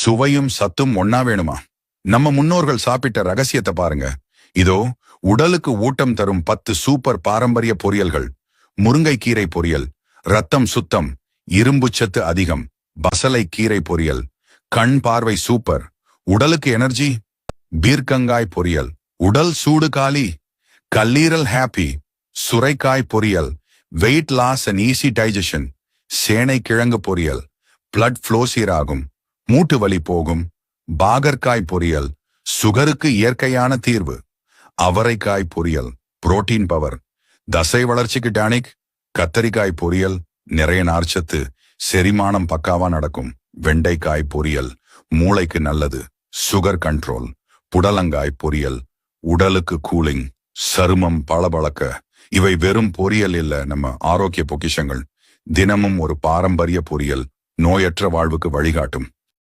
சுவையும் சத்தும் ஒன்னா வேணுமா? நம்ம முன்னோர்கள் சாப்பிட்ட ரகசியத்தை பாருங்க. இதோ உடலுக்கு ஊட்டம் தரும் 10 சூப்பர் பாரம்பரிய பொரியல்கள். முருங்கைக்கீரை பொரியல், ரத்தம் சுத்தம், இரும்புச்சத்து அதிகம். பசலை கீரை பொரியல், கண் பார்வை சூப்பர், உடலுக்கு எனர்ஜி. பீர்க்கங்காய் பொரியல், உடல் சூடு காலி. கல்லீரல் ஹாப்பி. சுரைக்காய் பொரியல், weight loss and easy digestion. சேனை கிழங்கு பொரியல், பிளட் ஃப்ளோ சீராகும், மூட்டு வலி போகும். பாகற்காய் பொரியல், சுகருக்கு இயற்கையான தீர்வு. அவரைக்காய் பொரியல், புரோட்டீன் பவர், தசை வளர்ச்சிக்கு டானிக். கத்தரிக்காய் பொரியல், நிறைய நார்ச்சத்து, செரிமானம் பக்காவா நடக்கும். வெண்டைக்காய் பொரியல், மூளைக்கு நல்லது, சுகர் கண்ட்ரோல். புடலங்காய் பொரியல், உடலுக்கு கூலிங், சருமம் பளபளக்க. இவை வெறும் பொரியல் இல்ல, நம்ம ஆரோக்கிய பொக்கிஷங்கள். தினமும் ஒரு பாரம்பரிய பொரியல் நோயற்ற வாழ்வுக்கு வழிகாட்டும்.